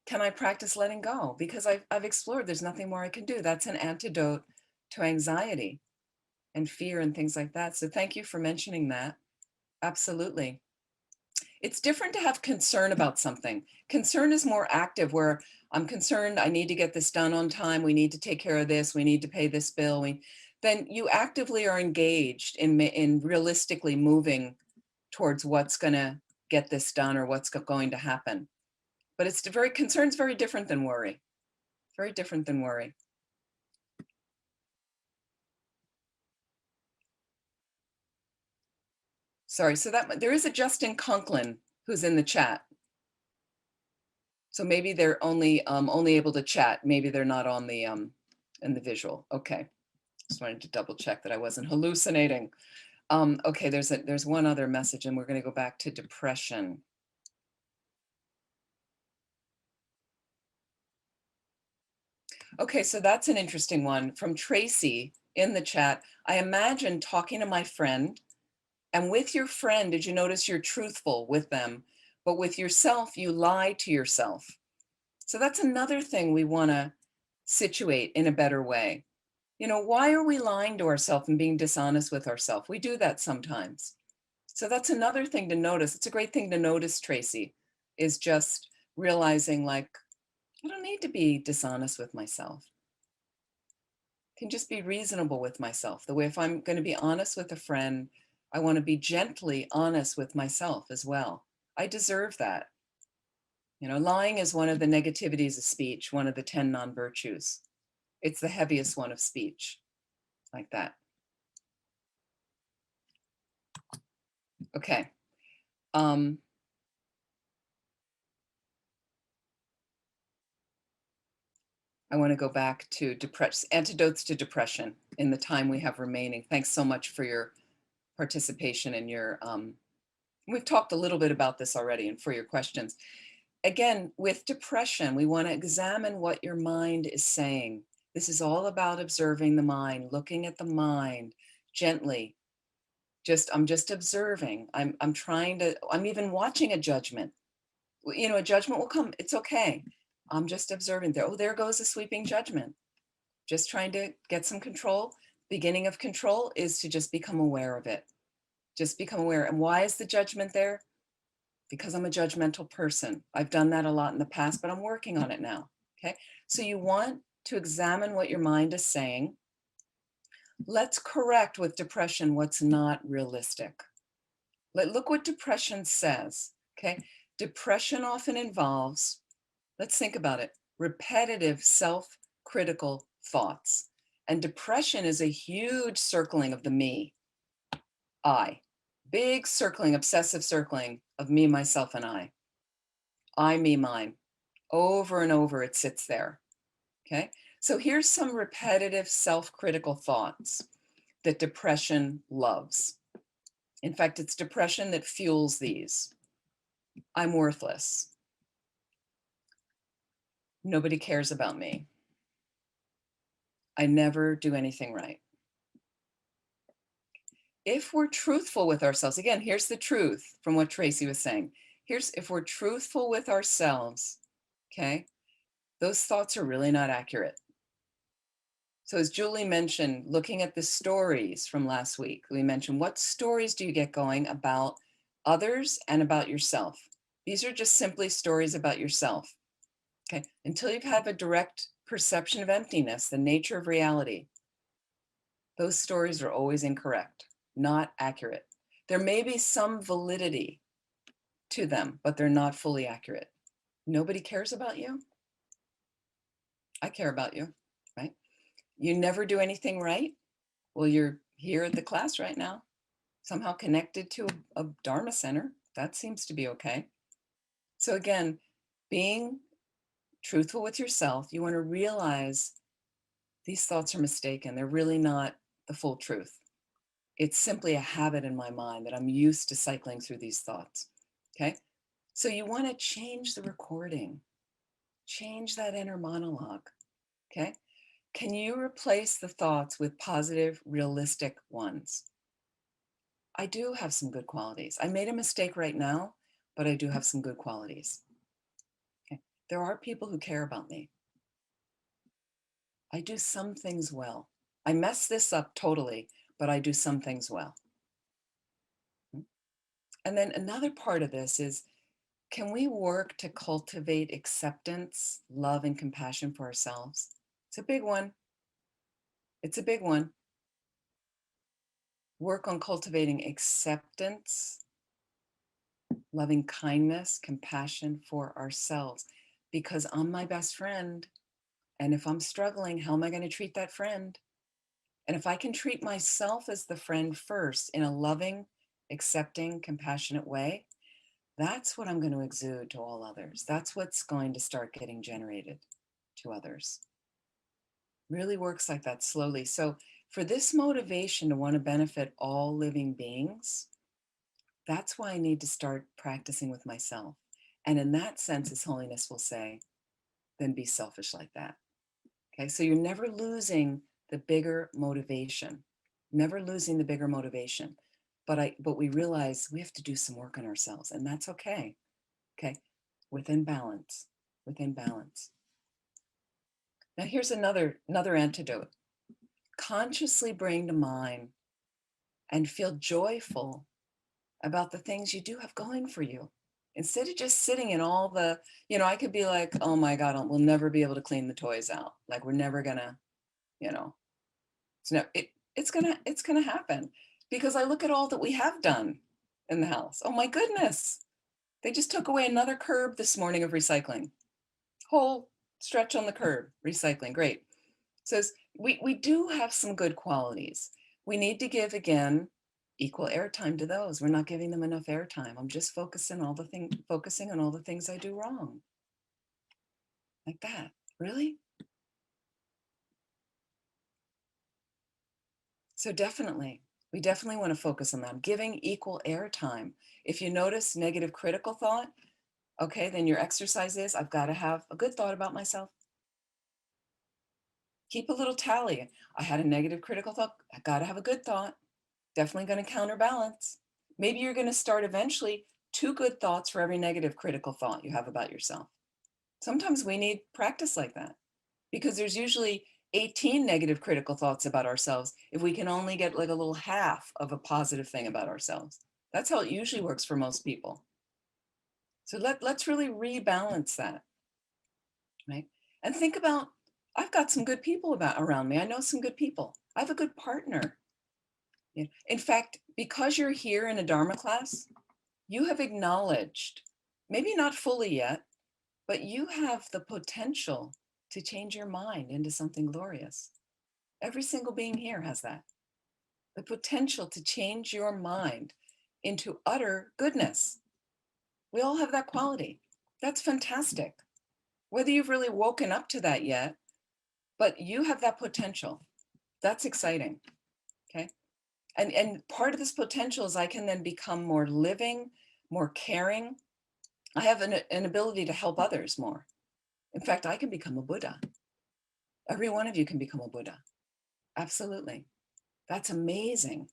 can I practice letting go? Because I've explored, there's nothing more I can do. That's an antidote to anxiety and fear and things like that. So thank you for mentioning that. Absolutely. It's different to have concern about something. Concern is more active, where I'm concerned, I need to get this done on time. We need to take care of this. We need to pay this bill. Then you actively are engaged in realistically moving towards what's going to get this done or what's going to happen. But concern's very different than worry. Very different than worry. Sorry, so there is a Justin Conklin who's in the chat. So maybe they're only able to chat. Maybe they're not on the in the visual. Okay, just wanted to double check that I wasn't hallucinating. Okay, there's one other message, and we're going to go back to depression. Okay, so that's an interesting one from Tracy in the chat. I imagine talking to my friend, and with your friend, did you notice you're truthful with them, but with yourself, you lie to yourself. So that's another thing we want to situate in a better way. Why are we lying to ourselves and being dishonest with ourselves? We do that sometimes. So that's another thing to notice. It's a great thing to notice, Tracy, is just realizing, like, I don't need to be dishonest with myself. I can just be reasonable with myself. The way, if I'm going to be honest with a friend, I want to be gently honest with myself as well. I deserve that. Lying is one of the negativities of speech, one of the 10 non-virtues. It's the heaviest one of speech, like that. Okay. I want to go back to antidotes to depression in the time we have remaining. Thanks so much for your participation and your, we've talked a little bit about this already, and for your questions. Again, with depression, we want to examine what your mind is saying. This is all about observing the mind, looking at the mind gently. I'm just observing. I'm even watching a judgment. A judgment will come. It's okay. I'm just observing there. Oh, there goes a sweeping judgment. Just trying to get some control. Beginning of control is to just become aware of it. Just become aware. And why is the judgment there? Because I'm a judgmental person. I've done that a lot in the past, but I'm working on it now. Okay. So you want to examine what your mind is saying. Let's correct with depression what's not realistic. Look what depression says. Okay. Depression often involves, let's think about it, repetitive self-critical thoughts. And depression is a huge circling of the me, I. Big circling, obsessive circling of me, myself, and I, me, mine. Over and over, it sits there. Okay. So here's some repetitive self-critical thoughts that depression loves. In fact, it's depression that fuels these. I'm worthless. Nobody cares about me. I never do anything right. If we're truthful with ourselves, again, here's the truth from what Tracy was saying. If we're truthful with ourselves, okay, those thoughts are really not accurate. So as Julie mentioned, looking at the stories from last week, we mentioned, what stories do you get going about others and about yourself. These are just simply stories about yourself. Okay, until you have a direct perception of emptiness, the nature of reality, those stories are always incorrect, not accurate. There may be some validity to them, but they're not fully accurate. Nobody cares about you. I care about you, right? You never do anything right. Well, you're here at the class right now, somehow connected to a Dharma center. That seems to be okay. So again, being truthful with yourself, you want to realize these thoughts are mistaken. They're really not the full truth. It's simply a habit in my mind that I'm used to cycling through these thoughts. Okay. So you want to change the recording, change that inner monologue. Okay. Can you replace the thoughts with positive, realistic ones? I do have some good qualities. I made a mistake right now, but I do have some good qualities. Okay. There are people who care about me. I do some things well. I mess this up totally, but I do some things well. And then another part of this is, can we work to cultivate acceptance, love, and compassion for ourselves? It's a big one. It's a big one. Work on cultivating acceptance, loving kindness, compassion for ourselves, because I'm my best friend. And if I'm struggling, how am I going to treat that friend? And if I can treat myself as the friend first in a loving, accepting, compassionate way, that's what I'm going to exude to all others. That's what's going to start getting generated to others. Really works like that slowly. So for this motivation to want to benefit all living beings, that's why I need to start practicing with myself. And in that sense, His Holiness will say, then be selfish like that. Okay, so you're never losing the bigger motivation, never losing the bigger motivation. But we realize we have to do some work on ourselves, and that's okay. Okay, within balance, within balance. Now here's another antidote. Consciously bring to mind and feel joyful about the things you do have going for you. Instead of just sitting in all the, I could be like, oh my God, we'll never be able to clean the toys out. Like we're never gonna, it's gonna happen because I look at all that we have done in the house. Oh my goodness. They just took away another curb this morning of recycling. Whole stretch on the curb, recycling, great. So we do have some good qualities. We need to give, again, equal airtime to those. We're not giving them enough airtime. I'm just focusing on all the things I do wrong. Like that, really? So we definitely want to focus on that. Giving equal airtime. If you notice negative critical thought, okay, then your exercise is, I've got to have a good thought about myself. Keep a little tally. I had a negative critical thought. I got to have a good thought. Definitely going to counterbalance. Maybe you're going to start eventually 2 good thoughts for every negative critical thought you have about yourself. Sometimes we need practice like that because there's usually 18 negative critical thoughts about ourselves if we can only get like a little half of a positive thing about ourselves. That's how it usually works for most people. So let's really rebalance that, right? And think about, I've got some good people around me. I know some good people. I have a good partner. In fact, because you're here in a Dharma class, you have acknowledged, maybe not fully yet, but you have the potential to change your mind into something glorious. Every single being here has that. The potential to change your mind into utter goodness. We all have that quality. That's fantastic. Whether you've really woken up to that yet, but you have that potential. That's exciting, okay? And part of this potential is I can then become more living, more caring. I have an ability to help others more. In fact, I can become a Buddha. Every one of you can become a Buddha. Absolutely. That's amazing.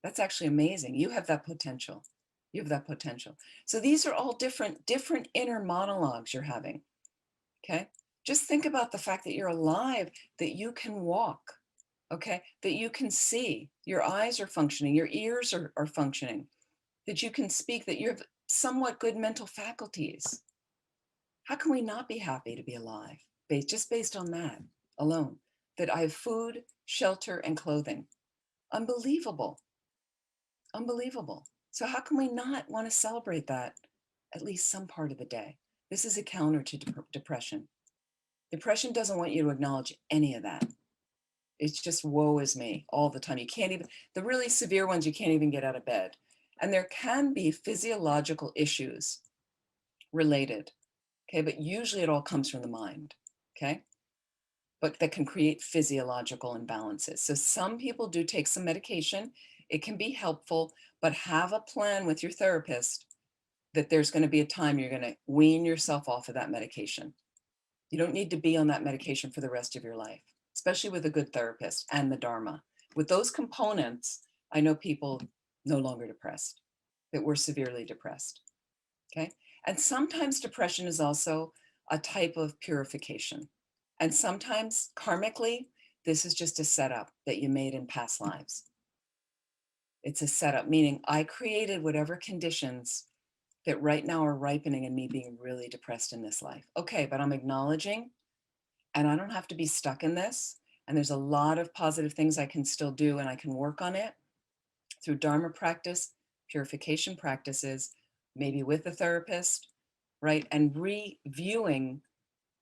That's actually amazing. You have that potential. You have that potential. So these are all different inner monologues you're having, okay? Just think about the fact that you're alive, that you can walk, okay? That you can see, your eyes are functioning, your ears are functioning, that you can speak, that you have somewhat good mental faculties. How can we not be happy to be alive? Just based on that alone, that I have food, shelter, and clothing. Unbelievable. Unbelievable. So how can we not want to celebrate that at least some part of the day? This is a counter to depression. Depression doesn't want you to acknowledge any of that. It's just woe is me all the time. You can't even, the really severe ones, you can't even get out of bed. And there can be physiological issues related, okay? But usually it all comes from the mind, okay? But that can create physiological imbalances. So some people do take some medication. It can be helpful, but have a plan with your therapist that there's going to be a time you're going to wean yourself off of that medication. You don't need to be on that medication for the rest of your life, especially with a good therapist and the Dharma. With those components, I know people no longer depressed, that were severely depressed, okay? And sometimes depression is also a type of purification. And sometimes karmically, this is just a setup that you made in past lives. It's a setup, meaning I created whatever conditions that right now are ripening in me being really depressed in this life. Okay, but I'm acknowledging, and I don't have to be stuck in this. And there's a lot of positive things I can still do, and I can work on it through Dharma practice, purification practices, maybe with a therapist, right? And reviewing,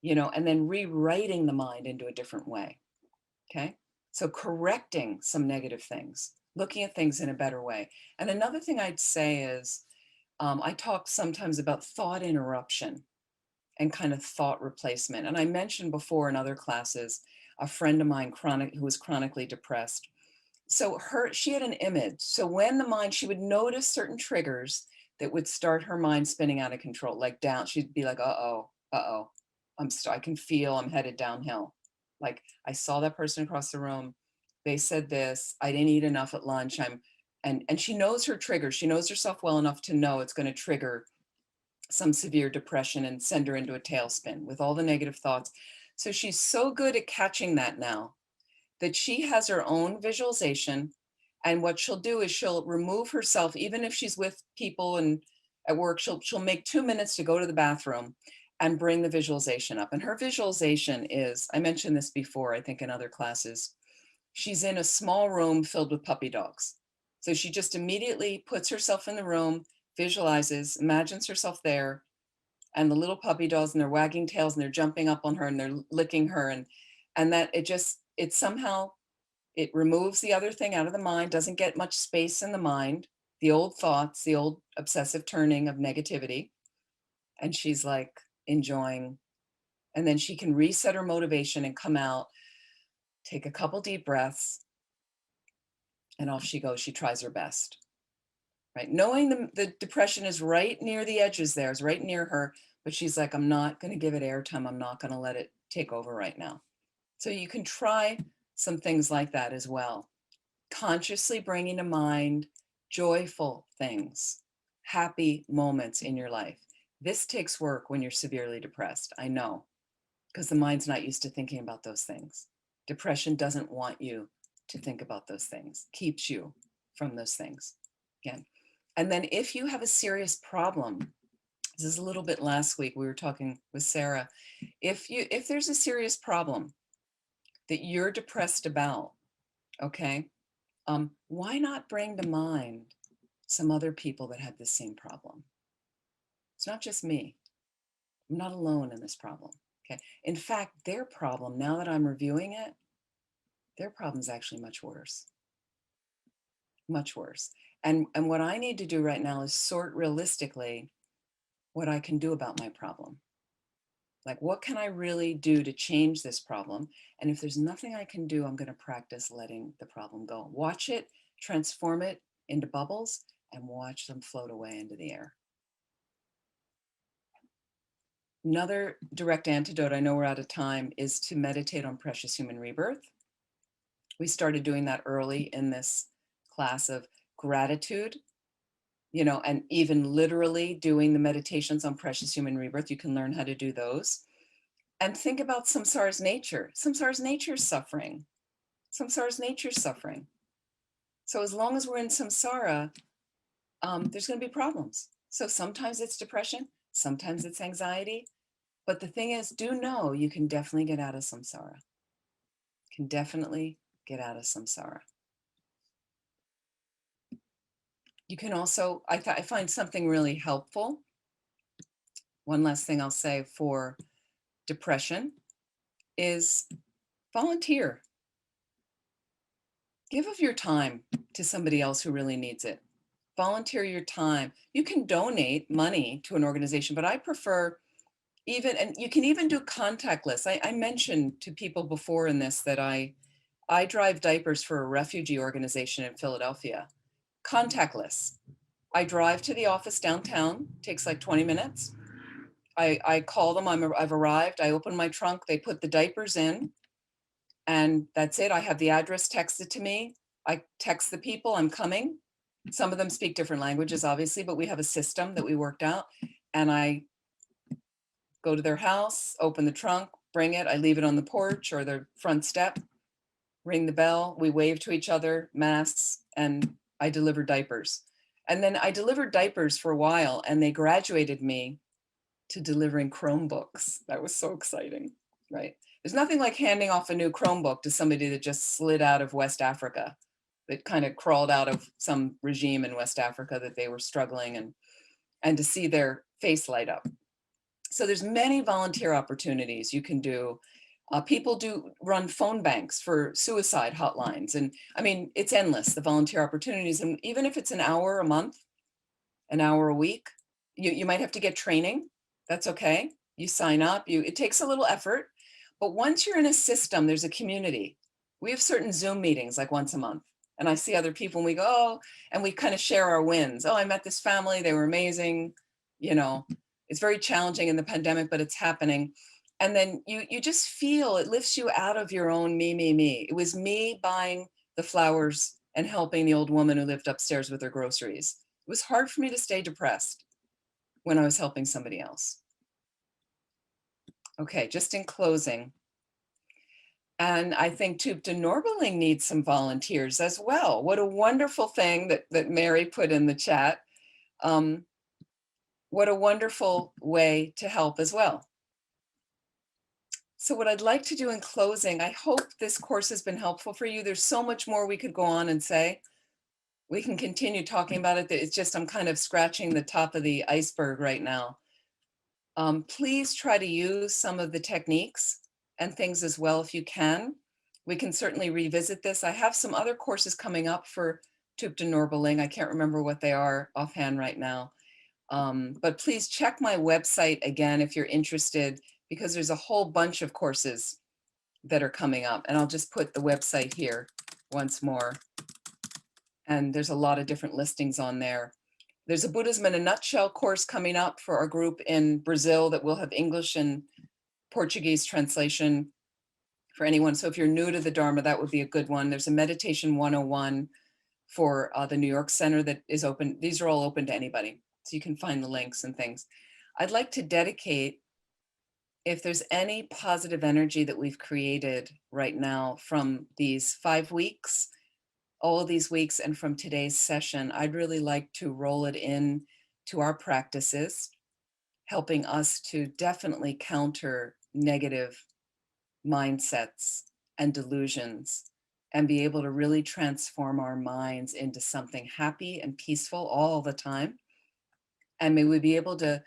and then rewriting the mind into a different way, okay? So correcting some negative things, looking at things in a better way. And another thing I'd say is, I talk sometimes about thought interruption and kind of thought replacement. And I mentioned before in other classes, a friend of mine who was chronically depressed. So she had an image. So when the mind, she would notice certain triggers that would start her mind spinning out of control, like down, she'd be like, uh-oh, I can feel I'm headed downhill. Like I saw that person across the room. They said this, I didn't eat enough at lunch. And she knows her triggers. She knows herself well enough to know it's going to trigger some severe depression and send her into a tailspin with all the negative thoughts. So she's so good at catching that now that she has her own visualization. And what she'll do is she'll remove herself, even if she's with people and at work, she'll make 2 minutes to go to the bathroom and bring the visualization up. And her visualization is, I mentioned this before, I think in other classes, she's in a small room filled with puppy dogs. So she just immediately puts herself in the room, visualizes, imagines herself there, and the little puppy dogs, and they're wagging tails and they're jumping up on her and they're licking her. And that it somehow, it removes the other thing out of the mind, doesn't get much space in the mind, the old thoughts, the old obsessive turning of negativity. And she's like enjoying, and then she can reset her motivation and come out, take a couple deep breaths, and off she goes. She tries her best, right? Knowing the depression is right near the edges there, is right near her, but she's like, I'm not going to give it airtime. I'm not going to let it take over right now. So you can try some things like that as well. Consciously bringing to mind joyful things, happy moments in your life. This takes work when you're severely depressed, I know, because the mind's not used to thinking about those things. Depression doesn't want you to think about those things, keeps you from those things, again. And then if you have a serious problem, this is a little bit last week, we were talking with Sarah, if there's a serious problem that you're depressed about, okay, why not bring to mind some other people that had the same problem? It's not just me. I'm not alone in this problem, okay? In fact, their problem, now that I'm reviewing it, their problem is actually much worse. Much worse. And what I need to do right now is sort realistically what I can do about my problem. Like, what can I really do to change this problem? And if there's nothing I can do, I'm going to practice letting the problem go. Watch it, transform it into bubbles, and watch them float away into the air. Another direct antidote, I know we're out of time, is to meditate on precious human rebirth. We started doing that early in this class of gratitude, and even literally doing the meditations on precious human rebirth. You can learn how to do those. And think about samsara's nature. Samsara's nature is suffering. Samsara's nature is suffering. So as long as we're in samsara, there's going to be problems. So sometimes it's depression, sometimes it's anxiety. But the thing is, do know you can definitely get out of samsara. Can definitely get out of samsara. You can also, I find something really helpful. One last thing I'll say for depression is volunteer. Give of your time to somebody else who really needs it. Volunteer your time. You can donate money to an organization, but I prefer even, and you can even do contactless. I mentioned to people before in this that I drive diapers for a refugee organization in Philadelphia. Contactless. I drive to the office downtown, takes like 20 minutes. I call them, I've arrived, I open my trunk, they put the diapers in, and that's it. I have the address texted to me. I text the people, I'm coming. Some of them speak different languages, obviously, but we have a system that we worked out. And I go to their house, open the trunk, bring it, I leave it on the porch or the front step, ring the bell, we wave to each other, masks, and I deliver diapers. And then I delivered diapers for a while, and they graduated me to delivering Chromebooks. That was so exciting, right? There's nothing like handing off a new Chromebook to somebody that just slid out of West Africa, that kind of crawled out of some regime in West Africa that they were struggling, and to see their face light up. So there's many volunteer opportunities you can do. People do run phone banks for suicide hotlines. And I mean, it's endless, the volunteer opportunities. And even if it's an hour a month, an hour a week, you might have to get training. That's okay. You sign up, it takes a little effort, but once you're in a system, there's a community. We have certain Zoom meetings like once a month, and I see other people and we go, oh, and we kind of share our wins. Oh, I met this family, they were amazing. You know, it's very challenging in the pandemic, but it's happening. And then you just feel it lifts you out of your own me. It was me buying the flowers and helping the old woman who lived upstairs with her groceries. It was hard for me to stay depressed when I was helping somebody else. Okay, just in closing, and I think Tupta Norberling needs some volunteers as well. What a wonderful thing that Mary put in the chat. What a wonderful way to help as well. So what I'd like to do in closing, I hope this course has been helpful for you. There's so much more we could go on and say. We can continue talking about it. It's just I'm kind of scratching the top of the iceberg right now. Please try to use some of the techniques and things as well if you can. We can certainly revisit this. I have some other courses coming up for Tupta Norberling. I can't remember what they are offhand right now. But please check my website again if you're interested, because there's a whole bunch of courses that are coming up. And I'll just put the website here once more. And there's a lot of different listings on there. There's a Buddhism in a Nutshell course coming up for our group in Brazil that will have English and Portuguese translation for anyone. So if you're new to the Dharma, that would be a good one. There's a Meditation 101 for the New York Center that is open. These are all open to anybody. So you can find the links and things. I'd like to dedicate, if there's any positive energy that we've created right now from these 5 weeks, all of these weeks, and from today's session, I'd really like to roll it in to our practices, helping us to definitely counter negative mindsets and delusions, and be able to really transform our minds into something happy and peaceful all the time. And may we be able to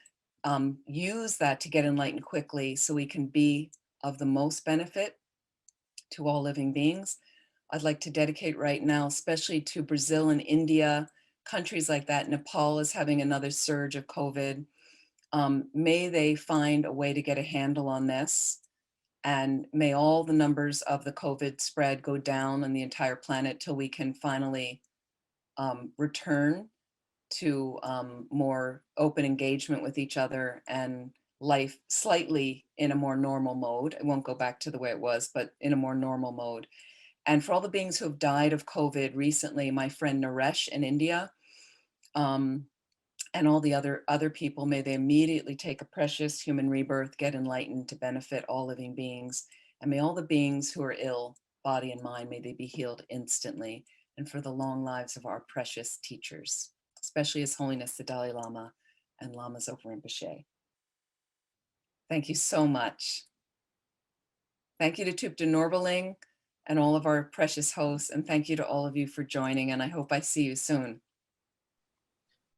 use that to get enlightened quickly so we can be of the most benefit to all living beings. I'd like to dedicate right now, especially to Brazil and India, countries like that. Nepal is having another surge of COVID. May they find a way to get a handle on this, and may all the numbers of the COVID spread go down on the entire planet till we can finally return to more open engagement with each other and life slightly in a more normal mode. It won't go back to the way it was, but in a more normal mode. And for all the beings who have died of COVID recently, my friend Naresh in India, and all the other people, may they immediately take a precious human rebirth, get enlightened to benefit all living beings. And may all the beings who are ill, body and mind, may they be healed instantly. And for the long lives of our precious teachers. especially His Holiness the Dalai Lama and Lamas over in Bishay. Thank you so much. Thank you to Thupten Norbeling and all of our precious hosts, and thank you to all of you for joining, and I hope I see you soon.